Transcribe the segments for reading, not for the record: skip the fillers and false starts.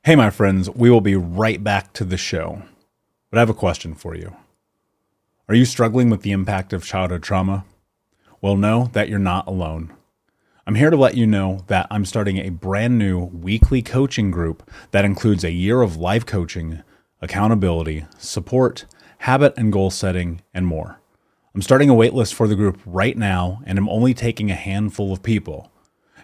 Hey, my friends, we will be right back to the show. But I have a question for you. Are you struggling with the impact of childhood trauma? Well, know that you're not alone. I'm here to let you know that I'm starting a brand new weekly coaching group that includes a year of life coaching, accountability, support, habit and goal setting, and more. I'm starting a waitlist for the group right now, and I'm only taking a handful of people.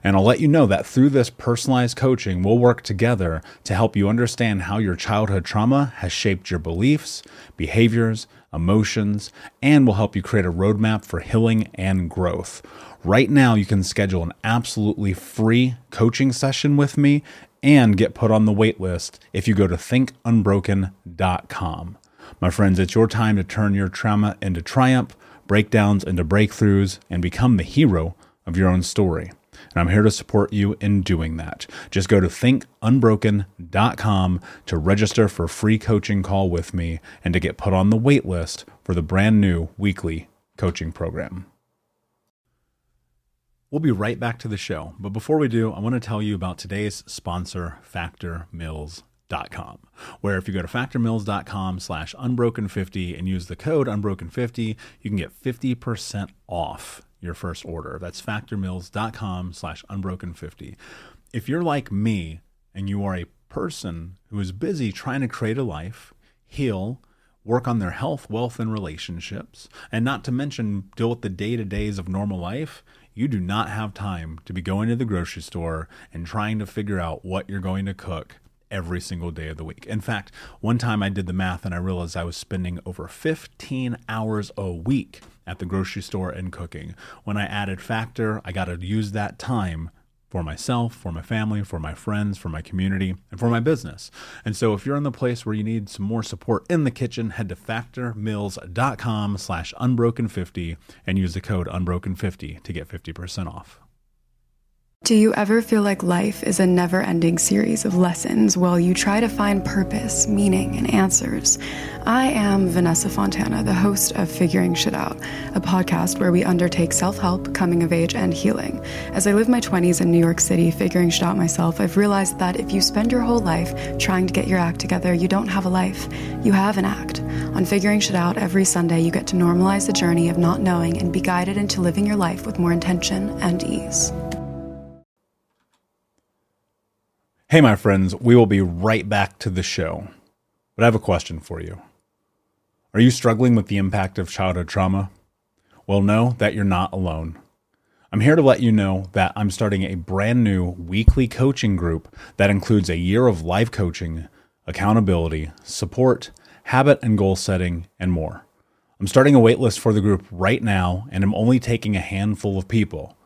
And I'll let you know that through this personalized coaching, we'll work together to help you understand how your childhood trauma has shaped your beliefs, behaviors, emotions, and will help you create a roadmap for healing and growth. Right now, you can schedule an absolutely free coaching session with me and get put on the wait list if you go to thinkunbroken.com. My friends, it's your time to turn your trauma into triumph, breakdowns into breakthroughs, and become the hero of your own story. And I'm here to support you in doing that. Just go to thinkunbroken.com to register for a free coaching call with me and to get put on the wait list for the brand new weekly coaching program. We'll be right back to the show. But before we do, I want to tell you about today's sponsor, factormeals.com, where if you go to factormeals.com/unbroken50 and use the code unbroken50, you can get 50% off your first order. That's factormeals.com/unbroken50. If you're like me and you are a person who is busy trying to create a life, heal, work on their health, wealth, and relationships, and not to mention deal with the day-to-days of normal life, you do not have time to be going to the grocery store and trying to figure out what you're going to cook every single day of the week. In fact, one time I did the math and I realized I was spending over 15 hours a week at the grocery store and cooking. When I added Factor, I got to use that time for myself, for my family, for my friends, for my community, and for my business. And so if you're in the place where you need some more support in the kitchen, head to factormeals.com/unbroken50 and use the code unbroken50 to get 50% off. Do you ever feel like life is a never-ending series of lessons while you try to find purpose, meaning, and answers? I am Vanessa Fontana, the host of Figuring Shit Out, a podcast where we undertake self-help, coming of age, and healing. As I live my 20s in New York City figuring shit out myself, I've realized that if you spend your whole life trying to get your act together, you don't have a life. You have an act. On Figuring Shit Out, every Sunday, you get to normalize the journey of not knowing and be guided into living your life with more intention and ease. Hey, my friends, we will be right back to the show. But I have a question for you. Are you struggling with the impact of childhood trauma? Well, know that you're not alone. I'm here to let you know that I'm starting a brand new weekly coaching group that includes a year of life coaching, accountability, support, habit and goal setting, and more. I'm starting a waitlist for the group right now, and I'm only taking a handful of people.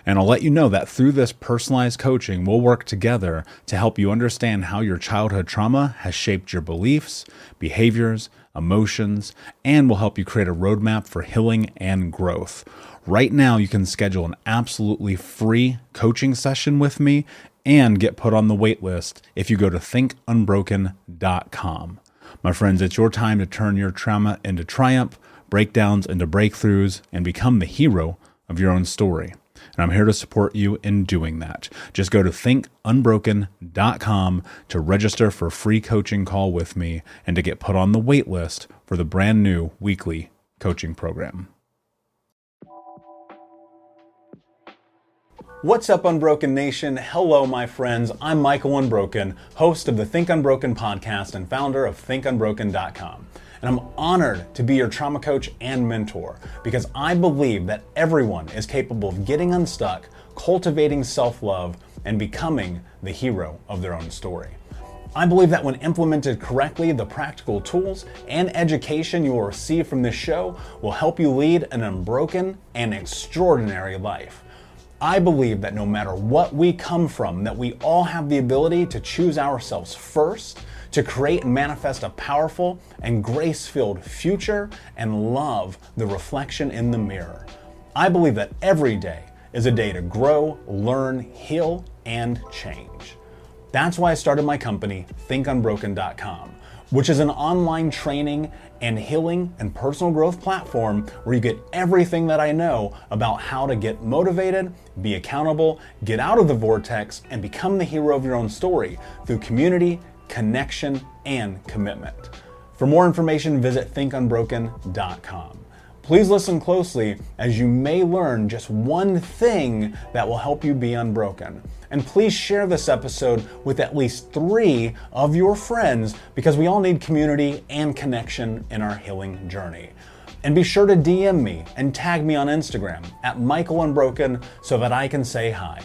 And I'll let you know that through this personalized coaching, we'll work together to help you understand how your childhood trauma has shaped your beliefs, behaviors, emotions, and will help you create a roadmap for healing and growth. Right now, you can schedule an absolutely free coaching session with me and get put on the wait list if you go to thinkunbroken.com. My friends, it's your time to turn your trauma into triumph, breakdowns into breakthroughs, and become the hero of your own story. And I'm here to support you in doing that. Just go to thinkunbroken.com to register for a free coaching call with me and to get put on the wait list for the brand new weekly coaching program. What's up, Unbroken Nation? Hello, my friends. I'm Michael Unbroken, host of the Think Unbroken podcast and founder of thinkunbroken.com. And I'm honored to be your trauma coach and mentor because I believe that everyone is capable of getting unstuck, cultivating self-love, and becoming the hero of their own story. I believe that when implemented correctly, the practical tools and education you will receive from this show will help you lead an unbroken and extraordinary life. I believe that no matter what we come from, that we all have the ability to choose ourselves first, to create and manifest a powerful and grace-filled future and love the reflection in the mirror. I believe that every day is a day to grow, learn, heal, and change. That's why I started my company, thinkunbroken.com, which is an online training and healing and personal growth platform where you get everything that I know about how to get motivated, be accountable, get out of the vortex, and become the hero of your own story through community, connection, and commitment. For more information, visit thinkunbroken.com. Please listen closely, as you may learn just one thing that will help you be unbroken. And please share this episode with at least 3 of your friends, because we all need community and connection in our healing journey. And be sure to DM me and tag me on Instagram at MichaelUnbroken so that I can say hi.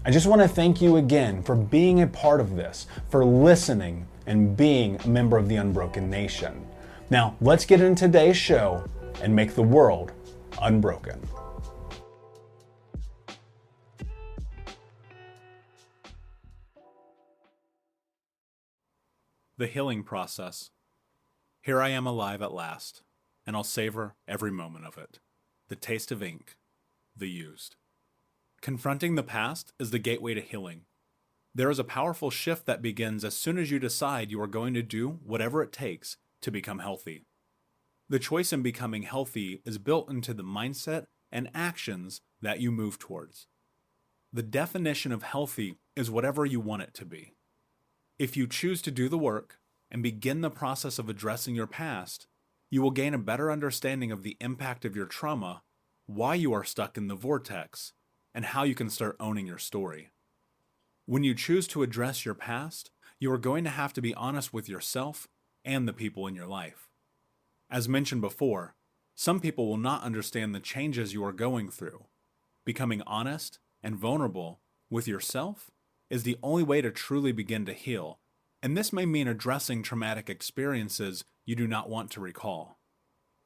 I just want to thank you again for being a part of this, for listening, and being a member of the Unbroken Nation. Now, let's get into today's show and make the world unbroken. The healing process. Here I am alive at last, and I'll savor every moment of it. The taste of ink, the used. Confronting the past is the gateway to healing. There is a powerful shift that begins as soon as you decide you are going to do whatever it takes to become healthy. The choice in becoming healthy is built into the mindset and actions that you move towards. The definition of healthy is whatever you want it to be. If you choose to do the work and begin the process of addressing your past, you will gain a better understanding of the impact of your trauma, why you are stuck in the vortex, and how you can start owning your story. When you choose to address your past, you are going to have to be honest with yourself and the people in your life. As mentioned before, some people will not understand the changes you are going through. Becoming honest and vulnerable with yourself is the only way to truly begin to heal, and this may mean addressing traumatic experiences you do not want to recall.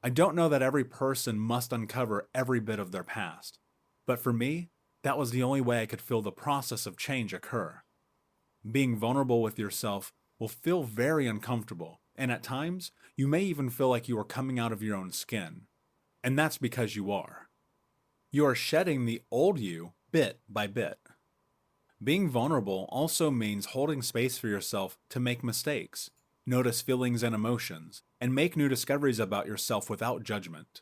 I don't know that every person must uncover every bit of their past, but for me, that was the only way I could feel the process of change occur. Being vulnerable with yourself will feel very uncomfortable, and at times, you may even feel like you are coming out of your own skin. And that's because you are. You are shedding the old you bit by bit. Being vulnerable also means holding space for yourself to make mistakes, notice feelings and emotions, and make new discoveries about yourself without judgment.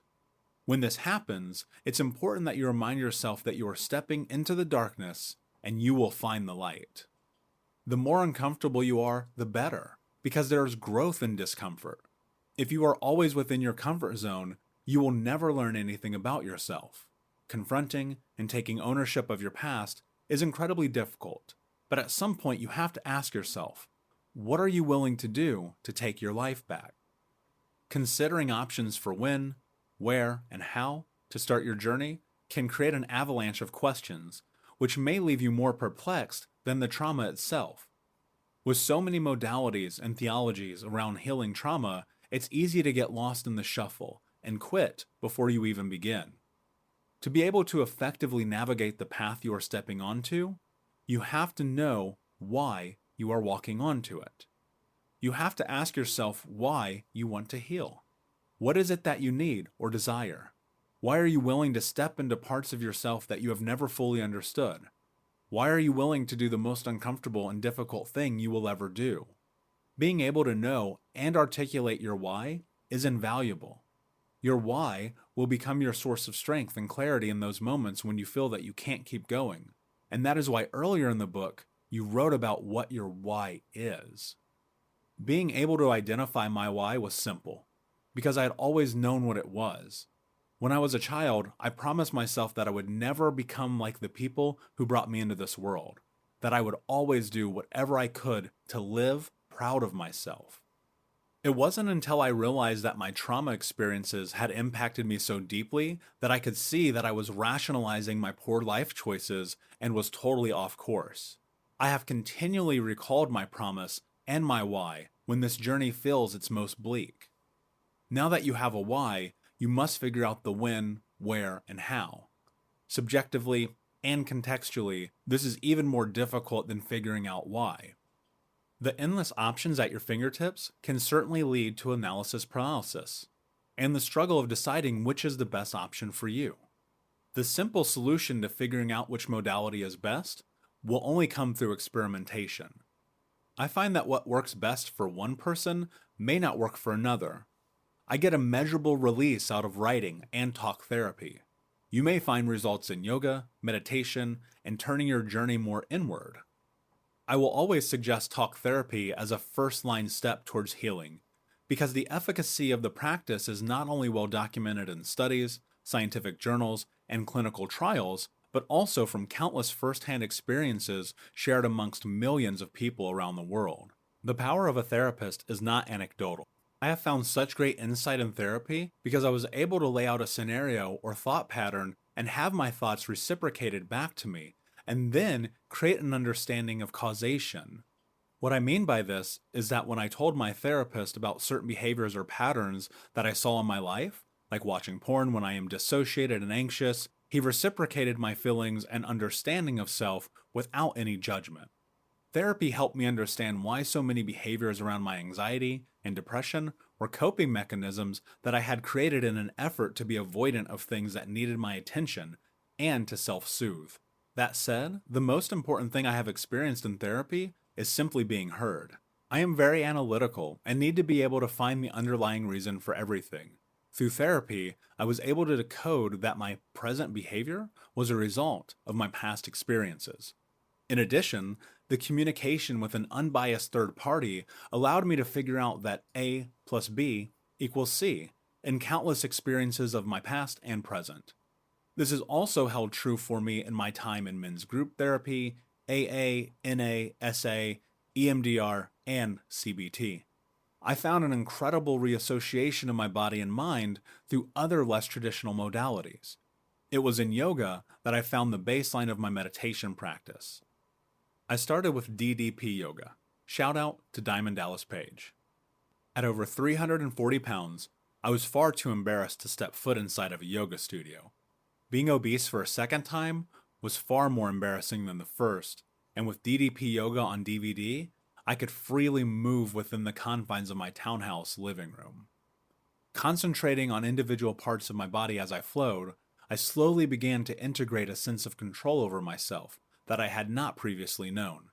When this happens, it's important that you remind yourself that you are stepping into the darkness and you will find the light. The more uncomfortable you are, the better, because there is growth in discomfort. If you are always within your comfort zone, you will never learn anything about yourself. Confronting and taking ownership of your past is incredibly difficult, but at some point you have to ask yourself, what are you willing to do to take your life back? Considering options for when, where, and how to start your journey can create an avalanche of questions, which may leave you more perplexed than the trauma itself. With so many modalities and theologies around healing trauma, it's easy to get lost in the shuffle and quit before you even begin. To be able to effectively navigate the path you are stepping onto, you have to know why you are walking onto it. You have to ask yourself why you want to heal. What is it that you need or desire? Why are you willing to step into parts of yourself that you have never fully understood? Why are you willing to do the most uncomfortable and difficult thing you will ever do? Being able to know and articulate your why is invaluable. Your why will become your source of strength and clarity in those moments when you feel that you can't keep going. And that is why earlier in the book, you wrote about what your why is. Being able to identify my why was simple, because I had always known what it was. When I was a child, I promised myself that I would never become like the people who brought me into this world, that I would always do whatever I could to live proud of myself. It wasn't until I realized that my trauma experiences had impacted me so deeply that I could see that I was rationalizing my poor life choices and was totally off course. I have continually recalled my promise and my why when this journey feels its most bleak. Now that you have a why, you must figure out the when, where, and how. Subjectively and contextually, this is even more difficult than figuring out why. The endless options at your fingertips can certainly lead to analysis paralysis, and the struggle of deciding which is the best option for you. The simple solution to figuring out which modality is best will only come through experimentation. I find that what works best for one person may not work for another. I get a measurable release out of writing and talk therapy. You may find results in yoga, meditation, and turning your journey more inward. I will always suggest talk therapy as a first-line step towards healing, because the efficacy of the practice is not only well documented in studies, scientific journals, and clinical trials, but also from countless first-hand experiences shared amongst millions of people around the world. The power of a therapist is not anecdotal. I have found such great insight in therapy because I was able to lay out a scenario or thought pattern and have my thoughts reciprocated back to me, and then create an understanding of causation. What I mean by this is that when I told my therapist about certain behaviors or patterns that I saw in my life, like watching porn when I am dissociated and anxious, he reciprocated my feelings and understanding of self without any judgment. Therapy helped me understand why so many behaviors around my anxiety and depression were coping mechanisms that I had created in an effort to be avoidant of things that needed my attention and to self-soothe. That said, the most important thing I have experienced in therapy is simply being heard. I am very analytical and need to be able to find the underlying reason for everything. Through therapy, I was able to decode that my present behavior was a result of my past experiences. In addition, the communication with an unbiased third party allowed me to figure out that A plus B equals C in countless experiences of my past and present. This is also held true for me in my time in men's group therapy, AA, NA, SA, EMDR, and CBT. I found an incredible reassociation of my body and mind through other less traditional modalities. It was in yoga that I found the baseline of my meditation practice. I started with DDP yoga. Shout out to Diamond Dallas Page. At over 340 pounds, I was far too embarrassed to step foot inside of a yoga studio. Being obese for a second time was far more embarrassing than the first, and with DDP yoga on DVD, I could freely move within the confines of my townhouse living room. Concentrating on individual parts of my body as I flowed, I slowly began to integrate a sense of control over myself that I had not previously known.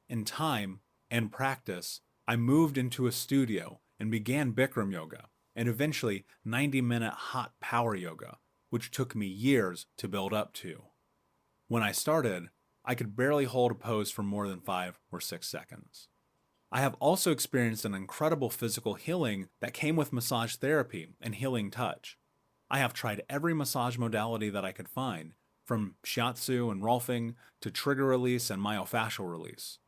In time and practice, I moved into a studio and began Bikram yoga, and eventually 90-minute hot power yoga, which took me years to build up to. When I started, I could barely hold a pose for more than 5 or 6 seconds. I have also experienced an incredible physical healing that came with massage therapy and healing touch. I have tried every massage modality that I could find, from shiatsu and rolfing to trigger release and myofascial release.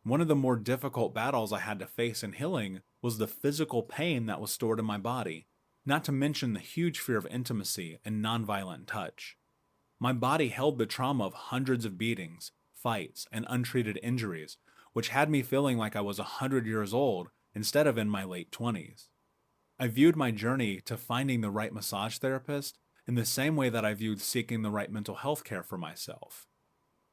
One of the more difficult battles I had to face in healing was the physical pain that was stored in my body, not to mention the huge fear of intimacy and nonviolent touch. My body held the trauma of hundreds of beatings, fights, and untreated injuries, which had me feeling like I was 100 years old instead of in my late 20s. I viewed my journey to finding the right massage therapist in the same way that I viewed seeking the right mental health care for myself.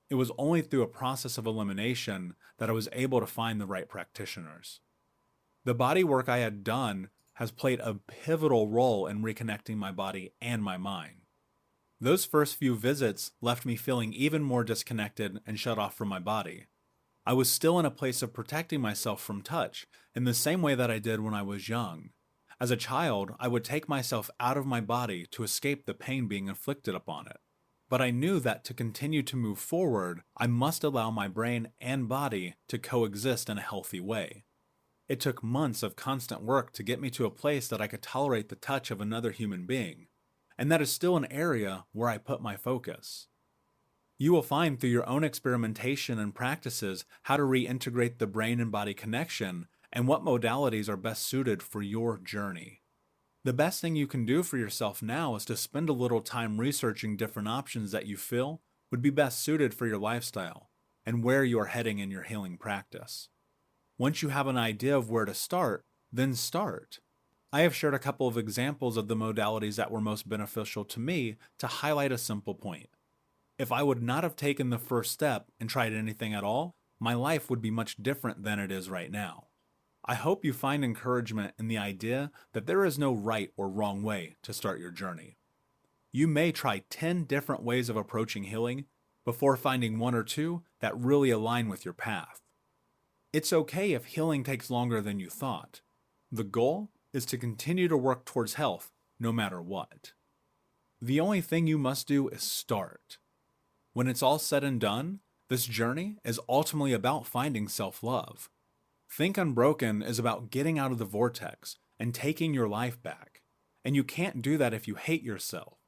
It was only through a process of elimination that I was able to find the right practitioners. The body work I had done has played a pivotal role in reconnecting my body and my mind. Those first few visits left me feeling even more disconnected and shut off from my body. I was still in a place of protecting myself from touch in the same way that I did when I was young. As a child, I would take myself out of my body to escape the pain being inflicted upon it. But I knew that to continue to move forward, I must allow my brain and body to coexist in a healthy way. It took months of constant work to get me to a place that I could tolerate the touch of another human being, and that is still an area where I put my focus. You will find through your own experimentation and practices how to reintegrate the brain and body connection and what modalities are best suited for your journey. The best thing you can do for yourself now is to spend a little time researching different options that you feel would be best suited for your lifestyle and where you are heading in your healing practice. Once you have an idea of where to start, then start. I have shared a couple of examples of the modalities that were most beneficial to me to highlight a simple point. If I would not have taken the first step and tried anything at all, my life would be much different than it is right now. I hope you find encouragement in the idea that there is no right or wrong way to start your journey. You may try 10 different ways of approaching healing before finding 1 or 2 that really align with your path. It's okay if healing takes longer than you thought. The goal is to continue to work towards health no matter what. The only thing you must do is start. When it's all said and done, this journey is ultimately about finding self-love. Think Unbroken is about getting out of the vortex and taking your life back. And you can't do that if you hate yourself.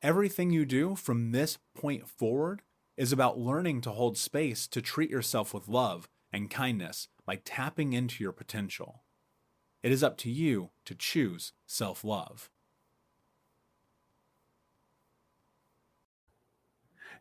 Everything you do from this point forward is about learning to hold space to treat yourself with love and kindness by tapping into your potential. It is up to you to choose self-love.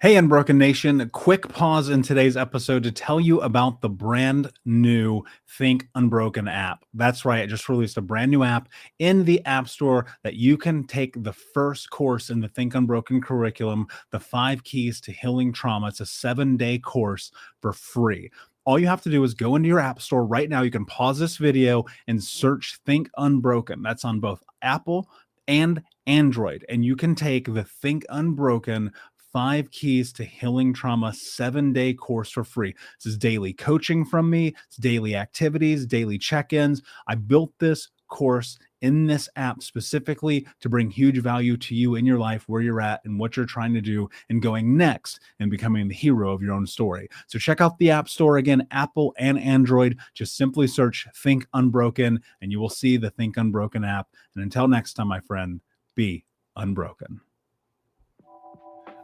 Hey, Unbroken Nation, a quick pause in today's episode to tell you about the brand new Think Unbroken app. That's right, I just released a brand new app in the App Store that you can take the first course in the Think Unbroken curriculum, the 5 Keys to Healing Trauma. It's a 7-day course for free. All you have to do is go into your App Store right now. You can pause this video and search Think Unbroken. That's on both Apple and Android. And you can take the Think Unbroken 5 Keys to Healing Trauma 7-day course for free. This is daily coaching from me. It's daily activities, daily check-ins. I built this course in this app specifically to bring huge value to you in your life, where you're at and what you're trying to do and going next and becoming the hero of your own story. So check out the App Store, again, Apple and Android. Just simply search Think Unbroken and you will see the Think Unbroken app. And until next time, my friend, be unbroken.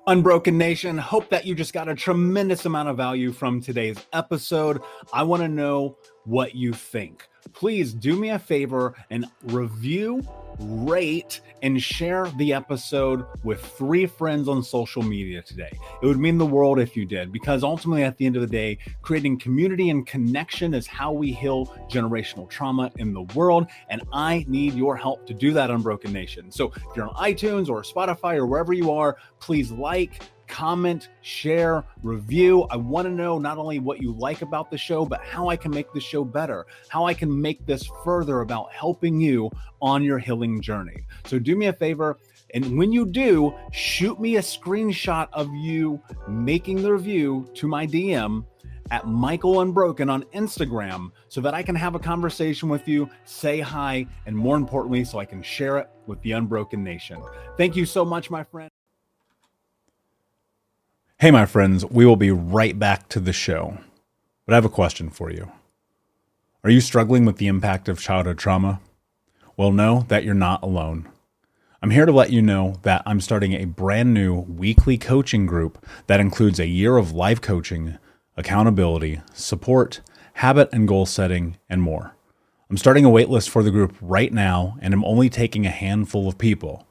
Unbroken Nation, hope that you just got a tremendous amount of value from today's episode. I want to know what you think. Please do me a favor and review, rate, and share the episode with 3 friends on social media today. It would mean the world if you did, because ultimately at the end of the day, creating community and connection is how we heal generational trauma in the world. And I need your help to do that, Unbroken Nation. So if you're on iTunes or Spotify or wherever you are, please like, comment, share, review. I want to know not only what you like about the show, but how I can make the show better, how I can make this further about helping you on your healing journey. So do me a favor, and when you do, shoot me a screenshot of you making the review to my DM at Michael Unbroken on Instagram so that I can have a conversation with you, say hi, and more importantly, so I can share it with the Unbroken Nation. Thank you so much, my friend. Hey, my friends, we will be right back to the show, but I have a question for you. Are you struggling with the impact of childhood trauma? Well, know that you're not alone. I'm here to let you know that I'm starting a brand new weekly coaching group that includes a year of live coaching, accountability, support, habit and goal setting, and more. I'm starting a waitlist for the group right now, and I'm only taking a handful of people.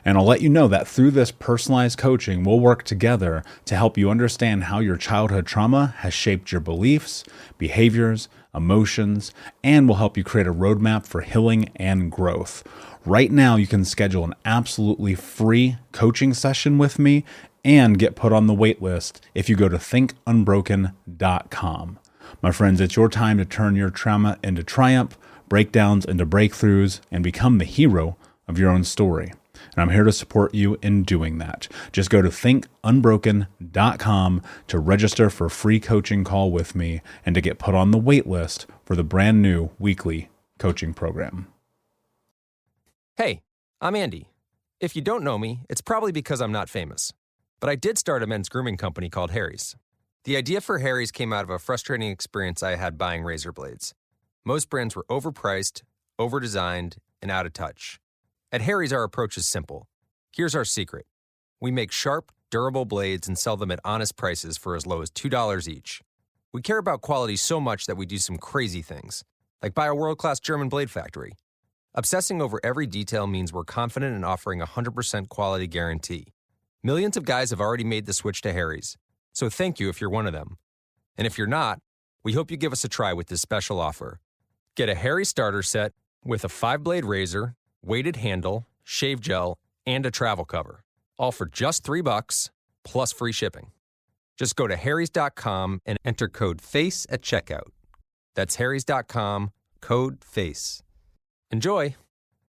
And I'll let you know that through this personalized coaching, we'll work together to help you understand how your childhood trauma has shaped your beliefs, behaviors, emotions, and will help you create a roadmap for healing and growth. Right now, you can schedule an absolutely free coaching session with me and get put on the wait list if you go to thinkunbroken.com. My friends, it's your time to turn your trauma into triumph, breakdowns into breakthroughs, and become the hero of your own story. And I'm here to support you in doing that. Just go to thinkunbroken.com to register for a free coaching call with me and to get put on the wait list for the brand new weekly coaching program. Hey, I'm Andy. If you don't know me, it's probably because I'm not famous. But I did start a men's grooming company called Harry's. The idea for Harry's came out of a frustrating experience I had buying razor blades. Most brands were overpriced, overdesigned, and out of touch. At Harry's, our approach is simple. Here's our secret. We make sharp, durable blades and sell them at honest prices for as low as $2 each. We care about quality so much that we do some crazy things, like buy a world-class German blade factory. Obsessing over every detail means we're confident in offering a 100% quality guarantee. Millions of guys have already made the switch to Harry's, so thank you if you're one of them. And if you're not, we hope you give us a try with this special offer. Get a Harry's starter set with a 5-blade razor, weighted handle, shave gel, and a travel cover, all for just $3 plus free shipping. Just go to harrys.com and enter code FACE at checkout. That's harrys.com, code FACE. Enjoy!